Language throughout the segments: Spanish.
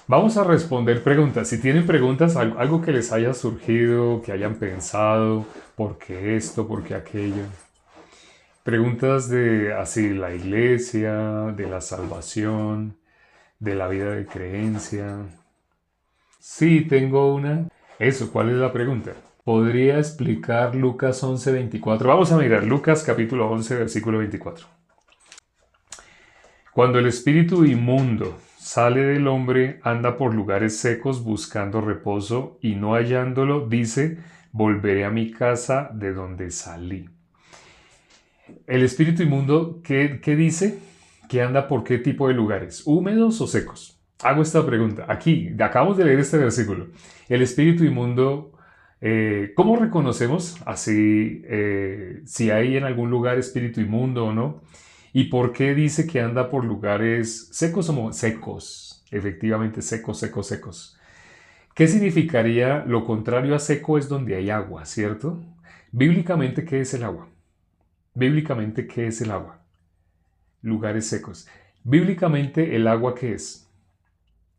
Vamos a responder preguntas. Si tienen preguntas, algo que les haya surgido, que hayan pensado, ¿por qué esto, por qué aquello? Preguntas de así la iglesia, de la salvación, de la vida de creencia. Sí, tengo una. Eso, ¿cuál es la pregunta? ¿Podría explicar Lucas 11:24? Vamos a mirar Lucas capítulo 11, versículo 24. Cuando el espíritu inmundo sale del hombre, anda por lugares secos buscando reposo y no hallándolo, dice, volveré a mi casa de donde salí. El espíritu inmundo, ¿qué dice? ¿Que anda por qué tipo de lugares? ¿Húmedos o secos? Hago esta pregunta. Aquí, acabamos de leer este versículo. El espíritu inmundo, ¿cómo reconocemos así si hay en algún lugar espíritu inmundo o no? ¿Y por qué dice que anda por lugares secos o secos? Efectivamente, secos, secos, secos. ¿Qué significaría lo contrario a seco es donde hay agua, ¿cierto? Bíblicamente, ¿qué es el agua? Bíblicamente, ¿qué es el agua? Lugares secos. Bíblicamente, ¿el agua qué es?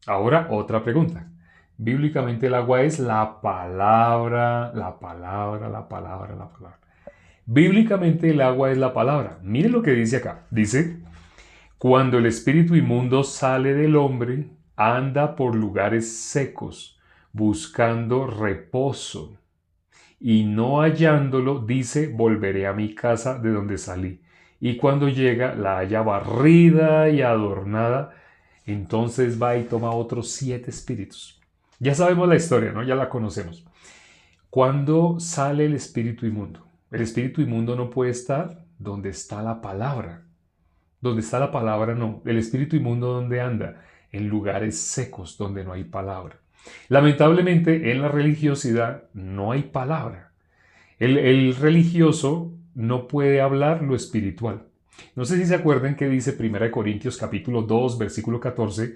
Ahora, otra pregunta. Bíblicamente, el agua es la palabra, la palabra, la palabra, la palabra. Bíblicamente, el agua es la palabra. Miren lo que dice acá. Dice, cuando el espíritu inmundo sale del hombre, anda por lugares secos, buscando reposo, y no hallándolo, dice, volveré a mi casa de donde salí. Y cuando llega, la halla barrida y adornada, entonces va y toma otros 7 espíritus. Ya sabemos la historia, ¿no? Ya la conocemos. ¿Cuándo sale el espíritu inmundo? El espíritu inmundo no puede estar donde está la palabra. Donde está la palabra, no. El espíritu inmundo, ¿dónde anda? En lugares secos donde no hay palabra. Lamentablemente, en la religiosidad no hay palabra. El religioso no puede hablar lo espiritual. No sé si se acuerdan que dice 1 Corintios capítulo 2, versículo 14,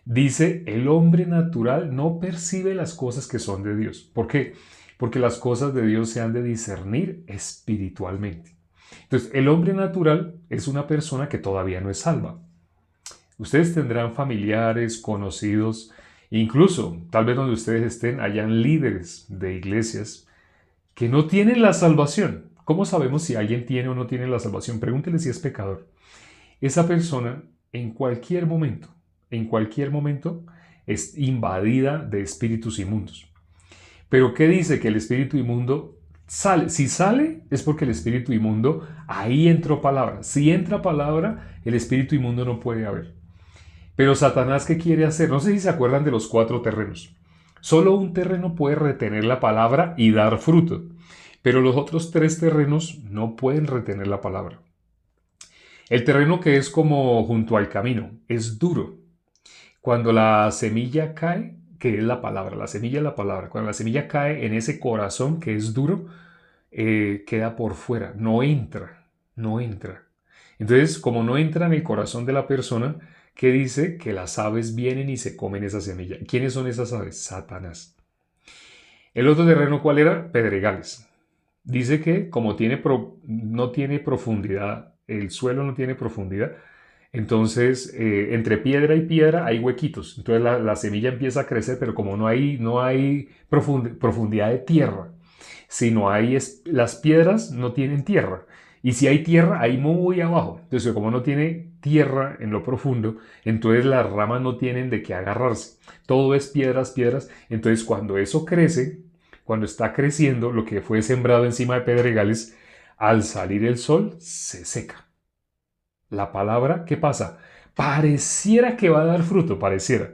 dice, el hombre natural no percibe las cosas que son de Dios. ¿Por qué? Porque las cosas de Dios se han de discernir espiritualmente. Entonces, el hombre natural es una persona que todavía no es salva. Ustedes tendrán familiares, conocidos, incluso tal vez donde ustedes estén, hayan líderes de iglesias que no tienen la salvación. ¿Cómo sabemos si alguien tiene o no tiene la salvación? Pregúntele si es pecador. Esa persona en cualquier momento es invadida de espíritus inmundos. Pero ¿qué dice? Que el espíritu inmundo sale. Si sale es porque el espíritu inmundo, ahí entró palabra. Si entra palabra, el espíritu inmundo no puede haber. Pero Satanás, ¿qué quiere hacer? No sé si se acuerdan de los 4 terrenos. Solo un terreno puede retener la palabra y dar fruto, pero los otros 3 terrenos no pueden retener la palabra. El terreno que es como junto al camino es duro. Cuando la semilla cae, que es la palabra, la semilla es la palabra, cuando la semilla cae en ese corazón que es duro, queda por fuera, no entra, no entra. Entonces, como no entra en el corazón de la persona, ¿qué dice? Que las aves vienen y se comen esa semilla. ¿Quiénes son esas aves? Satanás. El otro terreno, ¿cuál era? Pedregales. Dice que como no tiene profundidad, el suelo no tiene profundidad, entonces entre piedra y piedra hay huequitos. Entonces la semilla empieza a crecer, pero como no hay profundidad de tierra, sino las piedras no tienen tierra. Y si hay tierra, hay muy abajo. Entonces, como no tiene tierra en lo profundo, entonces las ramas no tienen de qué agarrarse. Todo es piedras, piedras. Entonces, cuando eso crece, cuando está creciendo, lo que fue sembrado encima de pedregales, al salir el sol, se seca. La palabra, ¿qué pasa? Pareciera que va a dar fruto, pareciera.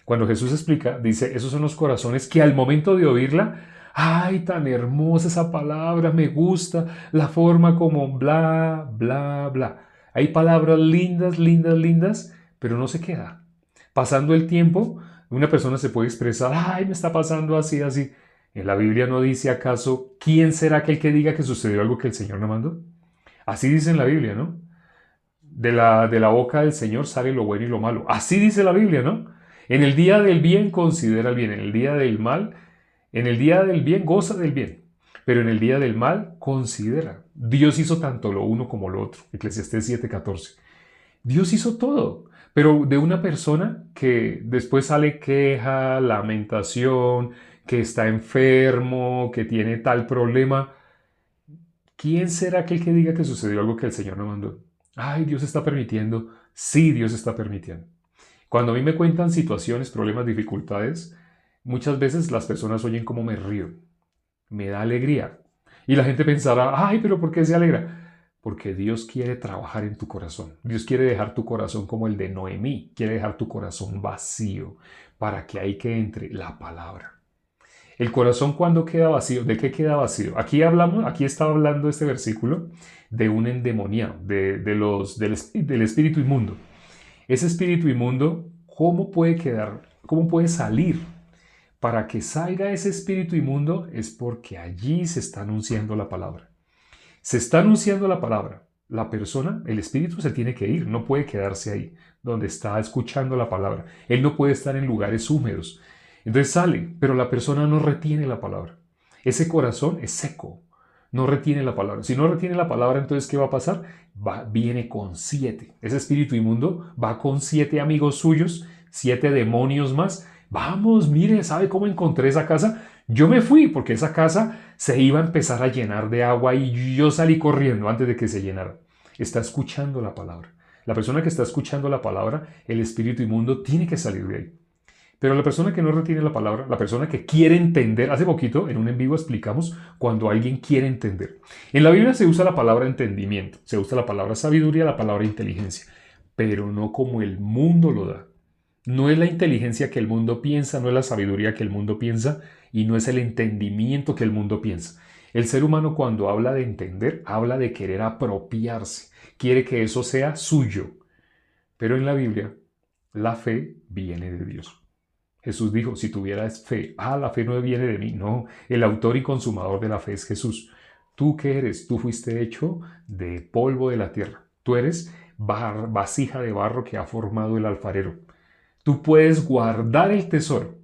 Cuando Jesús explica, dice, esos son los corazones que al momento de oírla, ay, tan hermosa esa palabra, me gusta la forma como bla, bla, bla. Hay palabras lindas, lindas, lindas, pero no se queda. Pasando el tiempo, una persona se puede expresar, ay, me está pasando así, así. En la Biblia no dice acaso, ¿quién será aquel que diga que sucedió algo que el Señor no mandó? Así dice en la Biblia, ¿no? De la boca del Señor sale lo bueno y lo malo. Así dice la Biblia, ¿no? En el día del bien considera el bien, en el día del mal, en el día del bien goza del bien, pero en el día del mal considera. Dios hizo tanto lo uno como lo otro. Eclesiastés 7:14. Dios hizo todo. Pero de una persona que después sale queja, lamentación, que está enfermo, que tiene tal problema, ¿quién será aquel que diga que sucedió algo que el Señor no mandó? Ay, Dios está permitiendo. Sí, Dios está permitiendo. Cuando a mí me cuentan situaciones, problemas, dificultades, muchas veces las personas oyen cómo me río. Me da alegría. Y la gente pensará, ay, pero ¿por qué se alegra? Porque Dios quiere trabajar en tu corazón. Dios quiere dejar tu corazón como el de Noemí. Quiere dejar tu corazón vacío para que ahí que entre la palabra. El corazón cuando queda vacío, ¿de qué queda vacío? Aquí está hablando este versículo de un endemoniado, del espíritu inmundo. Ese espíritu inmundo, ¿cómo puede quedar? ¿Cómo puede salir? Para que salga ese espíritu inmundo es porque allí se está anunciando la palabra. Se está anunciando la palabra. La persona, el espíritu se tiene que ir, no puede quedarse ahí, donde está escuchando la palabra. Él no puede estar en lugares húmedos. Entonces sale, pero la persona no retiene la palabra. Ese corazón es seco, no retiene la palabra. Si no retiene la palabra, entonces ¿qué va a pasar? Viene con 7. Ese espíritu inmundo va con 7 amigos suyos, 7 demonios más. Vamos, mire, ¿sabe cómo encontré esa casa? Yo me fui porque esa casa se iba a empezar a llenar de agua y yo salí corriendo antes de que se llenara. Está escuchando la palabra. La persona que está escuchando la palabra, el espíritu inmundo, tiene que salir de ahí. Pero la persona que no retiene la palabra, la persona que quiere entender, hace poquito en un en vivo explicamos cuando alguien quiere entender. En la Biblia se usa la palabra entendimiento, se usa la palabra sabiduría, la palabra inteligencia, pero no como el mundo lo da. No es la inteligencia que el mundo piensa, no es la sabiduría que el mundo piensa y no es el entendimiento que el mundo piensa. El ser humano cuando habla de entender, habla de querer apropiarse, quiere que eso sea suyo. Pero en la Biblia, la fe viene de Dios. Jesús dijo, si tuvieras fe, la fe no viene de mí, no, el autor y consumador de la fe es Jesús. ¿Tú qué eres? Tú fuiste hecho de polvo de la tierra. Tú eres vasija de barro que ha formado el alfarero. Tú puedes guardar el tesoro.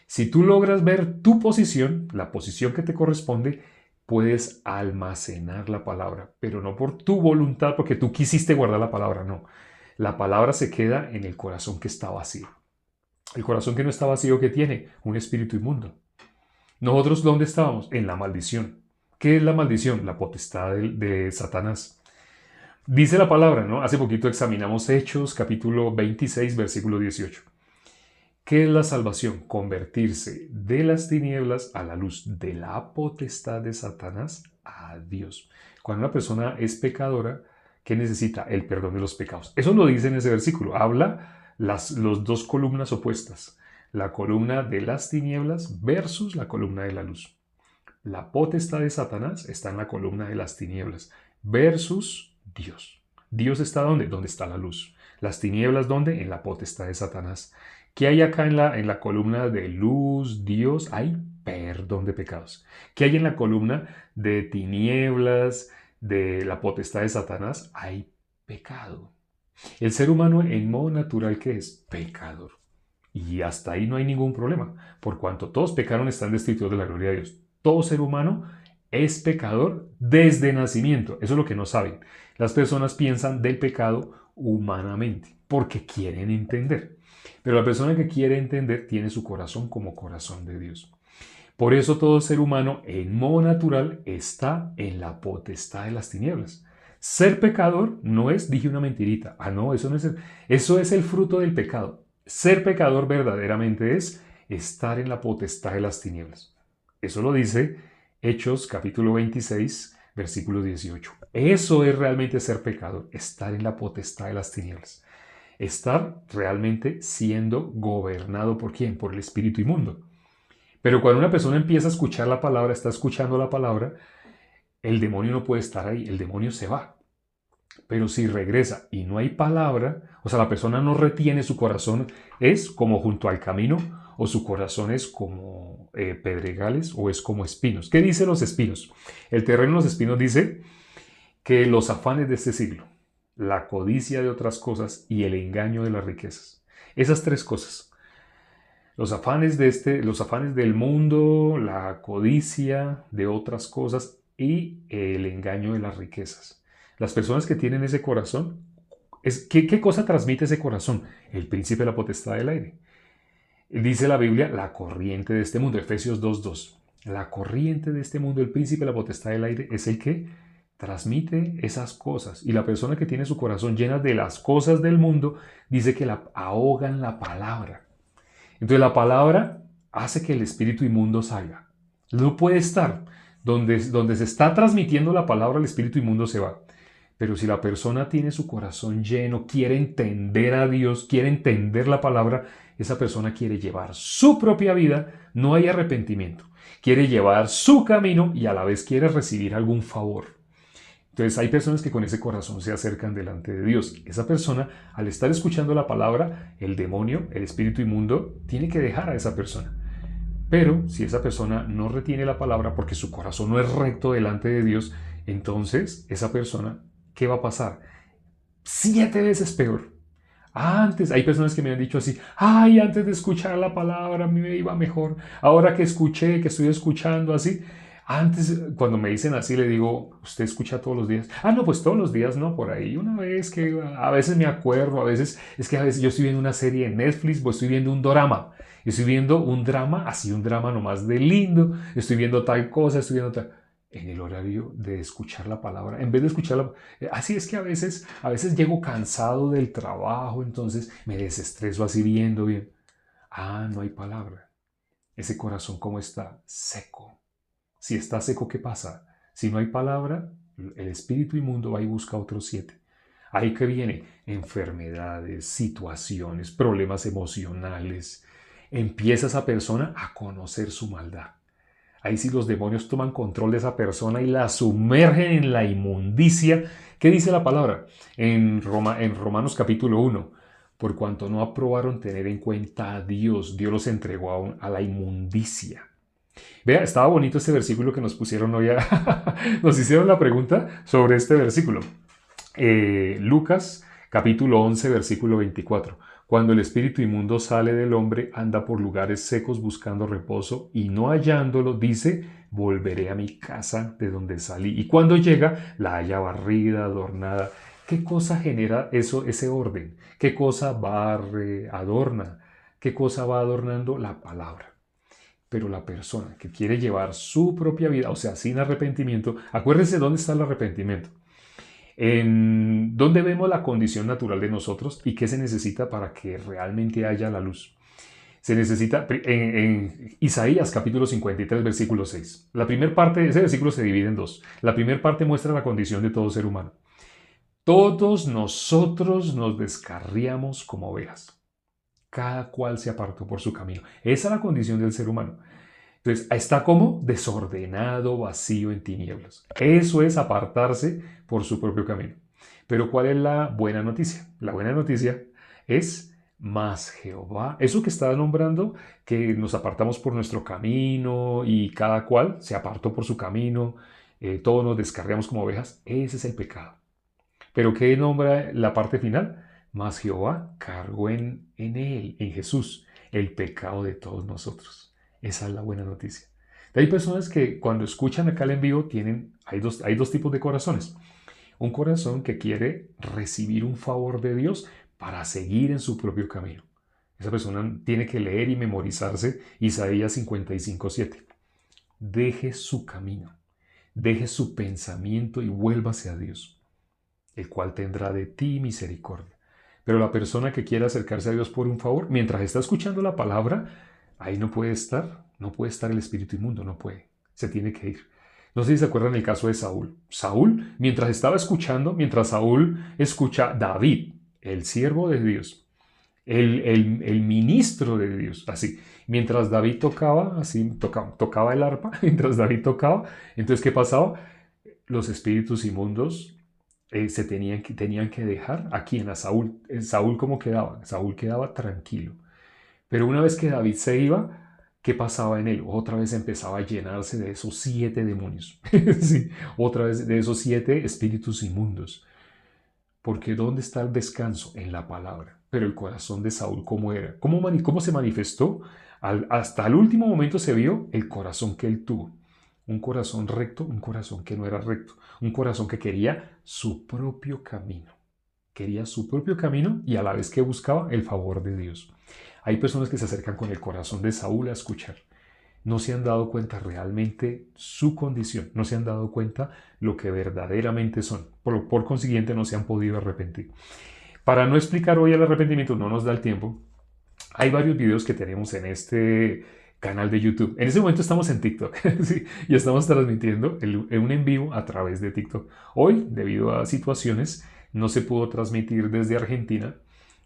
Si tú logras ver tu posición, la posición que te corresponde, puedes almacenar la palabra, pero no por tu voluntad, porque tú quisiste guardar la palabra, no. La palabra se queda en el corazón que está vacío. El corazón que no está vacío, ¿qué tiene? Un espíritu inmundo. Nosotros, ¿dónde estábamos? En la maldición. ¿Qué es la maldición? La potestad de Satanás. Dice la palabra, ¿no? Hace poquito examinamos Hechos, capítulo 26, versículo 18. ¿Qué es la salvación? Convertirse de las tinieblas a la luz, de la potestad de Satanás a Dios. Cuando una persona es pecadora, ¿qué necesita? El perdón de los pecados. Eso lo dice en ese versículo. Habla los dos columnas opuestas. La columna de las tinieblas versus la columna de la luz. La potestad de Satanás está en la columna de las tinieblas versus Dios. ¿Dios está dónde? ¿Dónde está la luz? Las tinieblas, ¿dónde? En la potestad de Satanás. ¿Qué hay acá en la columna de luz, Dios? Hay perdón de pecados. ¿Qué hay en la columna de tinieblas, de la potestad de Satanás? Hay pecado. El ser humano en modo natural, ¿qué es? Pecador. Y hasta ahí no hay ningún problema. Por cuanto todos pecaron, están destituidos de la gloria de Dios. Todo ser humano es pecador desde nacimiento. Eso es lo que no saben. Las personas piensan del pecado humanamente porque quieren entender. Pero la persona que quiere entender tiene su corazón como corazón de Dios. Por eso todo ser humano en modo natural está en la potestad de las tinieblas. Ser pecador no es, dije una mentirita. No, eso no es. Eso es el fruto del pecado. Ser pecador verdaderamente es estar en la potestad de las tinieblas. Eso lo dice Hechos capítulo 26, versículo 18. Eso es realmente ser pecador, estar en la potestad de las tinieblas. Estar realmente siendo gobernado por ¿quién? Por el espíritu inmundo. Pero cuando una persona empieza a escuchar la palabra, está escuchando la palabra, el demonio no puede estar ahí, el demonio se va. Pero si regresa y no hay palabra, o sea, la persona no retiene su corazón, es como junto al camino, o su corazón es como pedregales, o es como espinos. ¿Qué dicen los espinos? El terreno de los espinos dice que los afanes de este siglo, la codicia de otras cosas y el engaño de las riquezas. Esas tres cosas. Los afanes los afanes del mundo, la codicia de otras cosas y el engaño de las riquezas. Las personas que tienen ese corazón ¿Qué cosa transmite ese corazón? El príncipe de la potestad del aire. Dice la Biblia, la corriente de este mundo, Efesios 2:2. La corriente de este mundo, el príncipe de la potestad del aire, es el que transmite esas cosas. Y la persona que tiene su corazón llena de las cosas del mundo, dice que la ahogan la palabra. Entonces la palabra hace que el espíritu inmundo salga. No puede estar. Donde se está transmitiendo la palabra, el espíritu inmundo se va. Pero si la persona tiene su corazón lleno, quiere entender a Dios, quiere entender la palabra, esa persona quiere llevar su propia vida, no hay arrepentimiento. Quiere llevar su camino y a la vez quiere recibir algún favor. Entonces hay personas que con ese corazón se acercan delante de Dios. Esa persona, al estar escuchando la palabra, el demonio, el espíritu inmundo, tiene que dejar a esa persona. Pero si esa persona no retiene la palabra porque su corazón no es recto delante de Dios, entonces esa persona, ¿qué va a pasar? 7 veces peor. Antes, hay personas que me han dicho así, ay, antes de escuchar la palabra a mí me iba mejor. Ahora que escuché, que estoy escuchando así, antes, cuando me dicen así, le digo, ¿usted escucha todos los días? Ah, no, pues todos los días no, por ahí una vez que a veces me acuerdo, a veces, es que a veces yo estoy viendo una serie en Netflix o estoy viendo un dorama. Estoy viendo un drama, así un drama nomás de lindo, estoy viendo tal cosa, estoy viendo tal en el horario de escuchar la palabra, en vez de escucharla. Así es que a veces llego cansado del trabajo, entonces me desestreso así viendo bien. Ah, no hay palabra. Ese corazón, ¿cómo está? Seco. Si está seco, ¿qué pasa? Si no hay palabra, el espíritu inmundo va y busca otros 7. Ahí que viene enfermedades, situaciones, problemas emocionales. Empieza esa persona a conocer su maldad. Ahí sí los demonios toman control de esa persona y la sumergen en la inmundicia. ¿Qué dice la palabra? En Romanos capítulo 1. Por cuanto no aprobaron tener en cuenta a Dios, Dios los entregó a la inmundicia. Vea, estaba bonito este versículo que nos pusieron hoy. Nos hicieron la pregunta sobre este versículo. Lucas capítulo 11, versículo 24. Cuando el espíritu inmundo sale del hombre, anda por lugares secos buscando reposo y no hallándolo, dice, volveré a mi casa de donde salí. Y cuando llega, la halla barrida, adornada. ¿Qué cosa genera eso, ese orden? ¿Qué cosa barre, adorna? ¿Qué cosa va adornando? La palabra. Pero la persona que quiere llevar su propia vida, o sea, sin arrepentimiento, acuérdense dónde está el arrepentimiento. En dónde vemos la condición natural de nosotros y qué se necesita para que realmente haya la luz. Se necesita, en Isaías capítulo 53, versículo 6. La primera parte de ese versículo se divide en dos. La primera parte muestra la condición de todo ser humano. Todos nosotros nos descarriamos como ovejas. Cada cual se apartó por su camino. Esa es la condición del ser humano. Entonces, está como desordenado, vacío en tinieblas. Eso es apartarse por su propio camino. Pero ¿cuál es la buena noticia? La buena noticia es más Jehová. Eso que está nombrando, que nos apartamos por nuestro camino y cada cual se apartó por su camino, todos nos descarriamos como ovejas, ese es el pecado. Pero ¿qué nombra la parte final? Más Jehová cargó en él, en Jesús, el pecado de todos nosotros. Esa es la buena noticia. Hay personas que cuando escuchan acá el en vivo hay dos tipos de corazones. Un corazón que quiere recibir un favor de Dios para seguir en su propio camino. Esa persona tiene que leer y memorizarse Isaías 55:7. Deje su camino, deje su pensamiento y vuélvase a Dios, el cual tendrá de ti misericordia. Pero la persona que quiere acercarse a Dios por un favor, mientras está escuchando la palabra, ahí no puede estar el espíritu inmundo, no puede, se tiene que ir. No sé si se acuerdan el caso de Saúl. Saúl, mientras Saúl escucha David, el siervo de Dios, el ministro de Dios, así. Mientras David tocaba, así, tocaba el arpa, mientras David tocaba, entonces, ¿qué pasaba? Los espíritus inmundos tenían que dejar a quien, a Saúl. Saúl, ¿cómo quedaba? Saúl quedaba tranquilo. Pero una vez que David se iba, ¿qué pasaba en él? Otra vez empezaba a llenarse de esos 7 demonios. Sí, otra vez de esos 7 espíritus inmundos. Porque ¿dónde está el descanso? En la palabra. Pero el corazón de Saúl, ¿cómo era? ¿Cómo se manifestó? Hasta el último momento se vio el corazón que él tuvo. Un corazón recto, un corazón que no era recto. Un corazón que quería su propio camino. quería su propio camino y a la vez que buscaba el favor de Dios. Hay personas que se acercan con el corazón de Saúl a escuchar. No se han dado cuenta realmente su condición, no se han dado cuenta lo que verdaderamente son. Por consiguiente, no se han podido arrepentir. Para no explicar hoy el arrepentimiento, no nos da el tiempo. Hay varios videos que tenemos en este canal de YouTube. En ese momento estamos en TikTok sí, y estamos transmitiendo en un en vivo a través de TikTok. Hoy, debido a situaciones, no se pudo transmitir desde Argentina,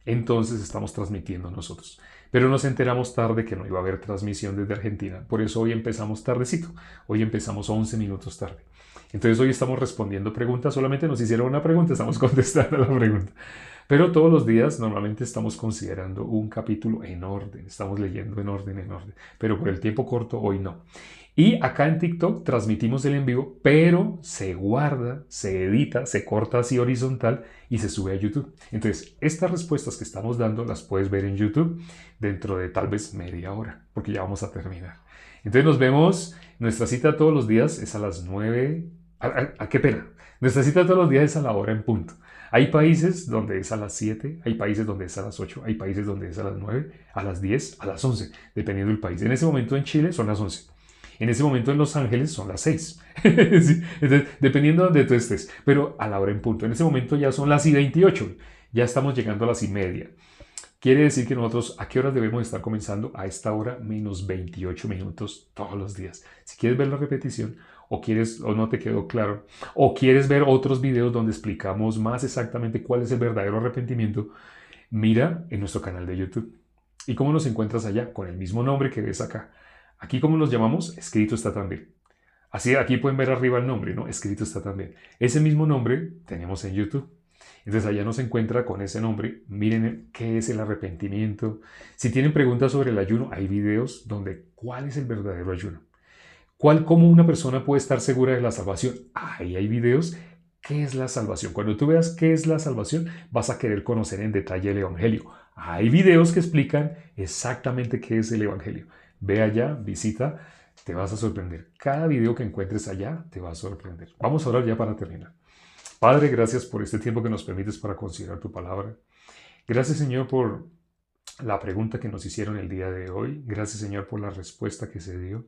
entonces estamos transmitiendo nosotros. Pero nos enteramos tarde que no iba a haber transmisión desde Argentina. Por eso hoy empezamos tardecito. Hoy empezamos 11 minutos tarde. Entonces hoy estamos respondiendo preguntas. Solamente nos hicieron una pregunta, estamos contestando la pregunta. Pero todos los días normalmente estamos considerando un capítulo en orden. Estamos leyendo en orden, en orden. Pero por el tiempo corto hoy no. Y acá en TikTok transmitimos el en vivo, pero se guarda, se edita, se corta así horizontal y se sube a YouTube. Entonces, estas respuestas que estamos dando las puedes ver en YouTube dentro de tal vez media hora, porque ya vamos a terminar. Entonces nos vemos, nuestra cita todos los días es a las 9. Qué pena. Nuestra cita todos los días es a la hora en punto. Hay países donde es a las 7, hay países donde es a las 8, hay países donde es a las 9, a las 10, a las 11, dependiendo del país. En ese momento en Chile son las 11. En ese momento en Los Ángeles son las 6. Sí, entonces, dependiendo de donde tú estés. Pero a la hora en punto. En ese momento ya son las y 28. Ya estamos llegando a las y media. Quiere decir que nosotros, ¿a qué horas debemos estar comenzando? A esta hora menos 28 minutos todos los días. Si quieres ver la repetición o quieres o no te quedó claro o quieres ver otros videos donde explicamos más exactamente cuál es el verdadero arrepentimiento, mira en nuestro canal de YouTube. ¿Y cómo nos encuentras allá? Con el mismo nombre que ves acá. Aquí, ¿cómo nos llamamos? Escrito está también. Así, aquí pueden ver arriba el nombre, ¿no? Escrito está también. Ese mismo nombre tenemos en YouTube. Entonces allá nos encuentra con ese nombre. Miren qué es el arrepentimiento. Si tienen preguntas sobre el ayuno, hay videos donde cuál es el verdadero ayuno. ¿Cómo una persona puede estar segura de la salvación? Ahí hay videos. ¿Qué es la salvación? Cuando tú veas qué es la salvación, vas a querer conocer en detalle el Evangelio. Hay videos que explican exactamente qué es el Evangelio. Ve allá, visita, te vas a sorprender. Cada video que encuentres allá te va a sorprender. Vamos a orar ya para terminar. Padre, gracias por este tiempo que nos permites para considerar tu palabra. Gracias, Señor, por la pregunta que nos hicieron el día de hoy. Gracias, Señor, por la respuesta que se dio.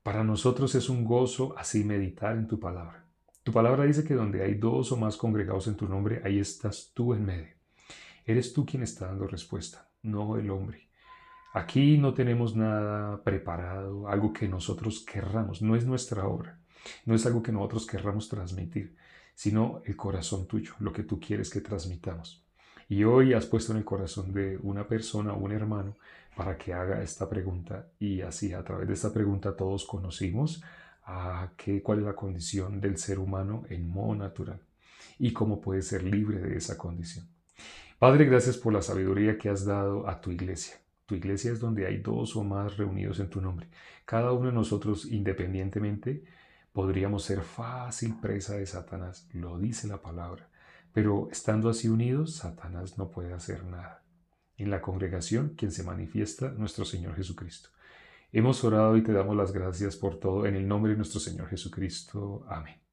Para nosotros es un gozo así meditar en tu palabra. Tu palabra dice que donde hay dos o más congregados en tu nombre, ahí estás tú en medio. Eres tú quien está dando respuesta, no el hombre. Aquí no tenemos nada preparado, algo que nosotros querramos. No es nuestra obra, no es algo que nosotros querramos transmitir, sino el corazón tuyo, lo que tú quieres que transmitamos. Y hoy has puesto en el corazón de una persona, un hermano, para que haga esta pregunta. Y así, a través de esta pregunta, todos conocimos cuál es la condición del ser humano en modo natural y cómo puede ser libre de esa condición. Padre, gracias por la sabiduría que has dado a tu iglesia. Tu iglesia es donde hay dos o más reunidos en tu nombre. Cada uno de nosotros, independientemente, podríamos ser fácil presa de Satanás. Lo dice la palabra. Pero estando así unidos, Satanás no puede hacer nada. En la congregación, quien se manifiesta, nuestro Señor Jesucristo. Hemos orado y te damos las gracias por todo en el nombre de nuestro Señor Jesucristo. Amén.